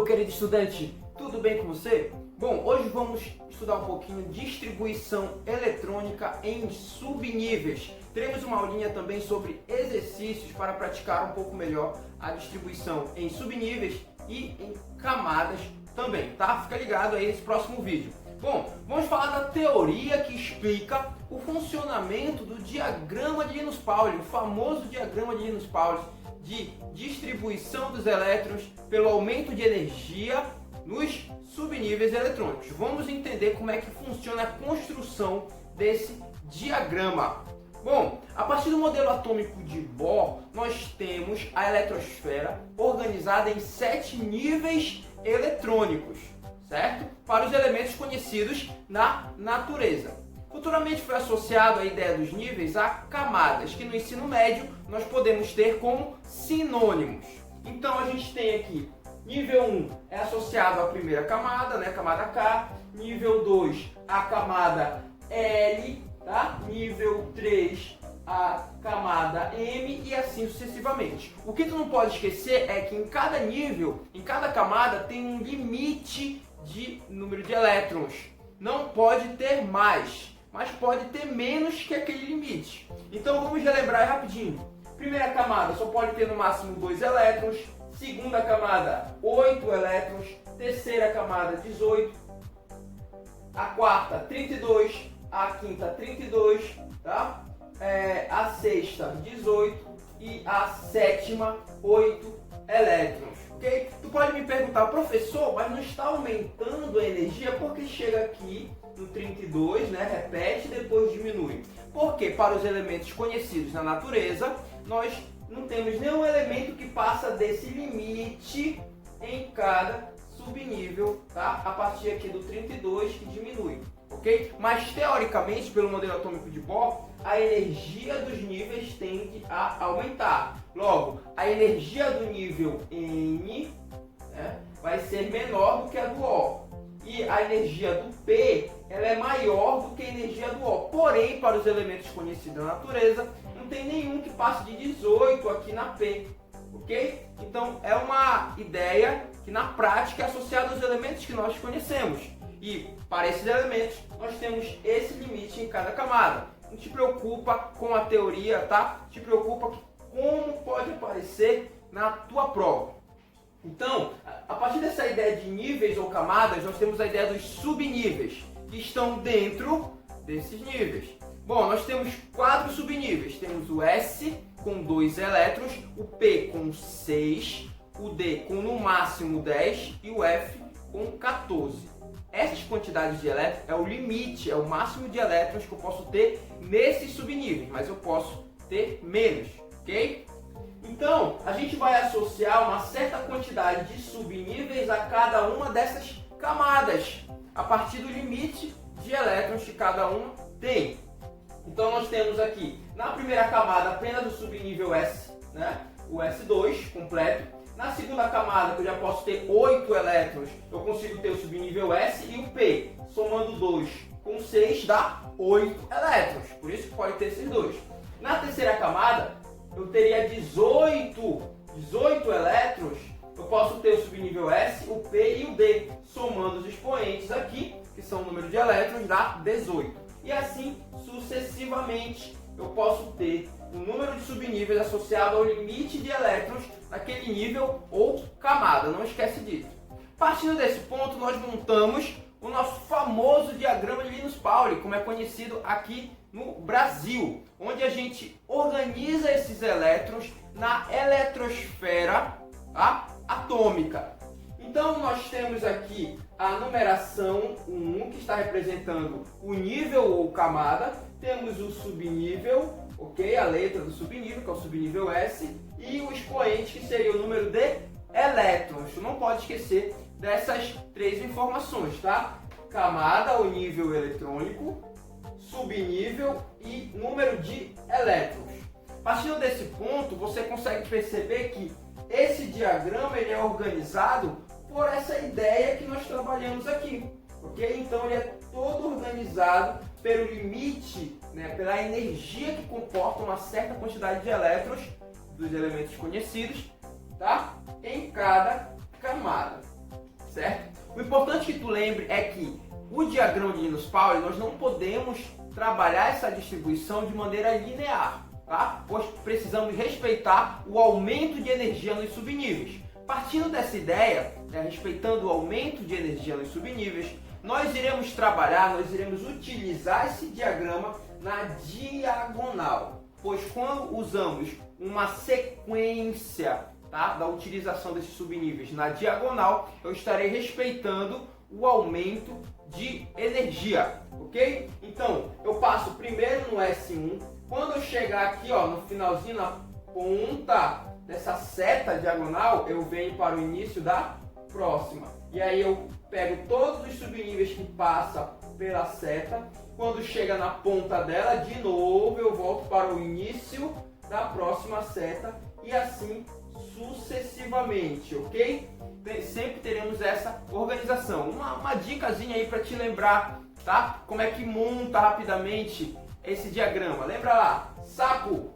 meu querido estudante, tudo bem com você? Bom, hoje vamos estudar um pouquinho de distribuição eletrônica em subníveis. Teremos uma aulinha também sobre exercícios para praticar um pouco melhor a distribuição em subníveis e em camadas também, tá? Fica ligado aí nesse próximo vídeo. Bom, vamos falar da teoria que explica o funcionamento do diagrama de Linus-Pauling, o famoso diagrama de Linus-Pauling de distribuição dos elétrons pelo aumento de energia nos subníveis eletrônicos. Vamos entender como é que funciona a construção desse diagrama. Bom, a partir do modelo atômico de Bohr, nós temos a eletrosfera organizada em 7 níveis eletrônicos, certo? Para os elementos conhecidos na natureza. Futuramente foi associado a ideia dos níveis a camadas, que no ensino médio nós podemos ter como sinônimos. Então a gente tem aqui, nível 1 é associado à primeira camada, né, camada K, nível 2 a camada L, tá? Nível 3 a camada M e assim sucessivamente. O que tu não pode esquecer é que em cada nível, em cada camada tem um limite de número de elétrons. Não pode ter mais, mas pode ter menos que aquele limite. Então vamos relembrar rapidinho. Primeira camada só pode ter no máximo 2 elétrons. Segunda camada, 8 elétrons. Terceira camada, 18. A quarta, 32. A quinta, 32. Tá? A sexta, 18. E a sétima, 8 elétrons. Okay? Tu pode me perguntar, professor, mas não está aumentando a energia porque chega aqui no 32, né? Repete e depois diminui. Porque para os elementos conhecidos na natureza, nós não temos nenhum elemento que passa desse limite em cada subnível, tá? A partir aqui do 32 que diminui, ok? Mas teoricamente, pelo modelo atômico de Bohr, a energia dos níveis tende a aumentar. Logo, a energia do nível N, né, vai ser menor do que a do O. E a energia do P ela é maior do que a energia do O. Porém, para os elementos conhecidos na natureza, não tem nenhum que passe de 18 aqui na P. Ok? Então, é uma ideia que na prática é associada aos elementos que nós conhecemos. E para esses elementos, nós temos esse limite em cada camada. Não te preocupa com a teoria, tá? Te preocupa como pode aparecer na tua prova. Então, a partir dessa ideia de níveis ou camadas, nós temos a ideia dos subníveis, que estão dentro desses níveis. Bom, nós temos 4 subníveis. Temos o S com 2 elétrons, o P com 6, o D com no máximo 10 e o F com 14. Essas quantidades de elétrons é o limite, é o máximo de elétrons que eu posso ter nesses subníveis, mas eu posso ter menos, ok? Então, a gente vai associar uma certa quantidade de subníveis a cada uma dessas camadas, a partir do limite de elétrons que cada uma tem. Então, nós temos aqui, na primeira camada, apenas o subnível S, né? O S2 completo. Na segunda camada, que eu já posso ter 8 elétrons, eu consigo ter o subnível S e o P. Somando 2 com 6 dá 8 elétrons, por isso que pode ter esses dois. Na terceira camada, eu teria 18 elétrons, eu posso ter o subnível S, o P e o D. Somando os expoentes aqui, que são o número de elétrons, dá 18. E assim sucessivamente, eu posso ter o número de subníveis associado ao limite de elétrons naquele nível ou camada, não esquece disso. Partindo desse ponto, nós montamos o nosso famoso diagrama de Linus-Pauling, como é conhecido aqui no Brasil, onde a gente organiza esses elétrons na eletrosfera, tá, atômica. Então nós temos aqui a numeração 1, que está representando o nível ou camada, temos o subnível, ok? A letra do subnível, que é o subnível S, e o expoente, que seria o número de elétrons. Tu não pode esquecer dessas 3 informações, tá? Camada, o nível eletrônico, subnível e número de elétrons. Partindo desse ponto, você consegue perceber que esse diagrama ele é organizado por essa ideia que nós trabalhamos aqui, ok? Então ele é todo organizado pelo limite, né, pela energia que comporta uma certa quantidade de elétrons dos elementos conhecidos, tá? Em cada camada. importante que tu lembre é que o diagrama de Linus Pauling, nós não podemos trabalhar essa distribuição de maneira linear, tá? Pois precisamos respeitar o aumento de energia nos subníveis. Partindo dessa ideia, respeitando o aumento de energia nos subníveis, nós iremos utilizar esse diagrama na diagonal, pois quando usamos uma sequência, tá, da utilização desses subníveis na diagonal, eu estarei respeitando o aumento de energia, ok? Então, eu passo primeiro no S1, quando eu chegar aqui, ó, no finalzinho, na ponta dessa seta diagonal, eu venho para o início da próxima. E aí eu pego todos os subníveis que passam pela seta, quando chega na ponta dela, de novo eu volto para o início da próxima seta e assim sucessivamente, ok? Sempre teremos essa organização. Uma dicasinha aí para te lembrar, tá? Como é que monta rapidamente esse diagrama. Lembra lá, sapo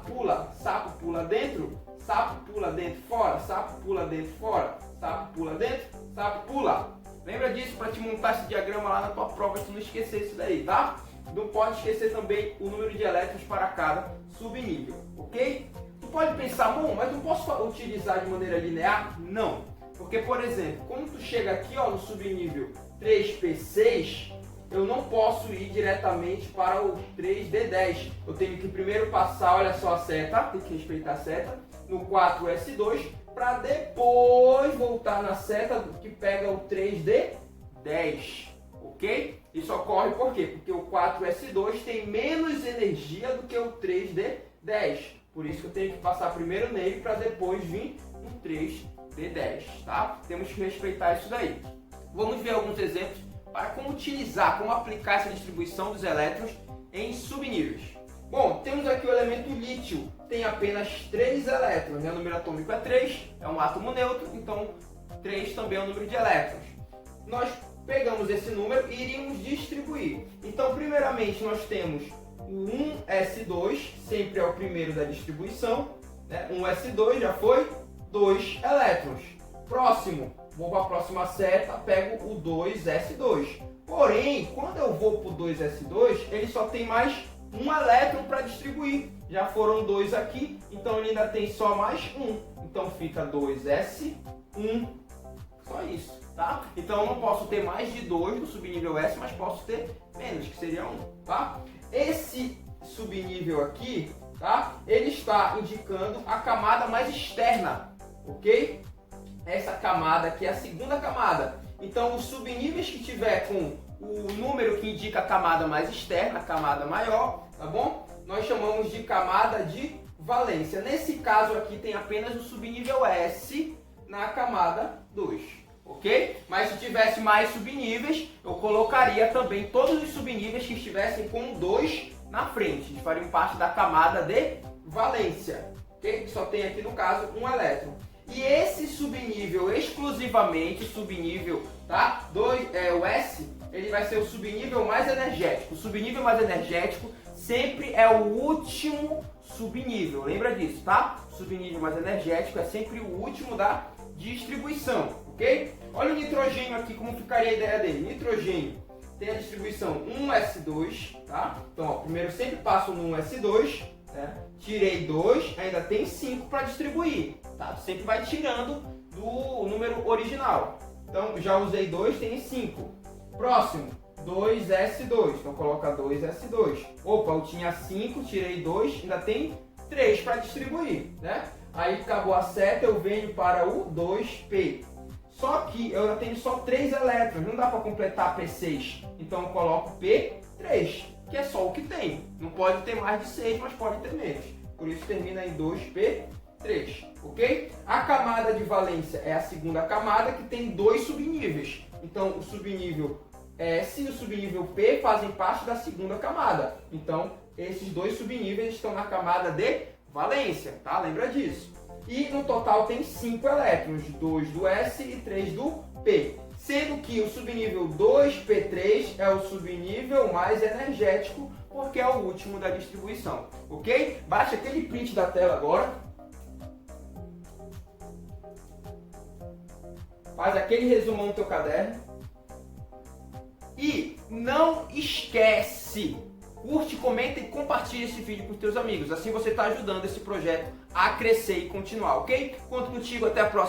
pula dentro, sapo pula dentro, fora, sapo pula dentro, fora, sapo pula dentro, sapo pula. Lembra disso para te montar esse diagrama lá na tua prova, se tu não esquecer isso daí, tá? Não pode esquecer também o número de elétrons para cada subnível, ok? Tu pode pensar, bom, mas não posso utilizar de maneira linear? Não, porque, por exemplo, quando tu chega aqui, ó, no subnível 3P6, eu não posso ir diretamente para o 3D10. Eu tenho que primeiro passar, olha só a seta, tem que respeitar a seta, no 4S2, para depois voltar na seta que pega o 3D10, ok? Isso ocorre por quê? Porque o 4S2 tem menos energia do que o 3D10. Por isso que eu tenho que passar primeiro nele para depois vir no 3D10, tá? Temos que respeitar isso daí. Vamos ver alguns exemplos para como utilizar, como aplicar essa distribuição dos elétrons em subníveis. Bom, temos aqui o elemento lítio, tem apenas 3 elétrons, né? O número atômico é 3, é um átomo neutro, então 3 também é o número de elétrons. Nós pegamos esse número e iríamos distribuir. Então, primeiramente, nós temos o 1s2, sempre é o primeiro da distribuição, né? 1s2 já foi 2 elétrons. Próximo, vou para a próxima seta, pego o 2s2. Porém, quando eu vou para o 2s2, ele só tem mais um elétron para distribuir. Já foram 2 aqui, então ele ainda tem só mais 1. Então fica 2s1. Só isso, tá? Então eu não posso ter mais de 2 no subnível S, mas posso ter menos, que seria 1, tá? Esse subnível aqui, tá? Ele está indicando a camada mais externa, ok? Essa camada aqui é a segunda camada. Então, os subníveis que tiver com o número que indica a camada mais externa, a camada maior, tá bom? Nós chamamos de camada de valência. Nesse caso aqui tem apenas o subnível S na camada 2, ok? Mas se tivesse mais subníveis, eu colocaria também todos os subníveis que estivessem com 2 na frente. Eles fariam parte da camada de valência, ok? Que só tem aqui no caso um elétron. E esse subnível, exclusivamente o subnível, tá? O S, ele vai ser o subnível mais energético. O subnível mais energético sempre é o último subnível, lembra disso, tá? O subnível mais energético é sempre o último da distribuição, ok? Olha o nitrogênio aqui, como ficaria a ideia dele. Nitrogênio tem a distribuição 1s2, tá? Então, ó, primeiro sempre passo no 1s2, né? Tirei 2, ainda tem 5 para distribuir, tá? Sempre vai tirando do número original. Então, já usei 2, tem 5. Próximo, 2s2, então coloca 2s2. Opa, eu tinha 5, tirei 2, ainda tem 3 para distribuir, né? Aí acabou a seta, eu venho para o 2p. Só que eu tenho só 3 elétrons, não dá para completar P6. Então eu coloco P3, que é só o que tem. Não pode ter mais de 6, mas pode ter menos. Por isso termina em 2P3, ok? A camada de valência é a segunda camada que tem 2 subníveis. Então o subnível S e o subnível P fazem parte da segunda camada. Então esses 2 subníveis estão na camada de valência, tá? Lembra disso. E no total tem 5 elétrons, 2 do S e 3 do P. Sendo que o subnível 2P3 é o subnível mais energético, porque é o último da distribuição, ok? Baixa aquele print da tela agora. faz aquele resumão no teu caderno. E não esquece, curte, comenta e compartilha esse vídeo com os teus amigos. Assim você está ajudando esse projeto a crescer e continuar, ok? Conto contigo, até a próxima.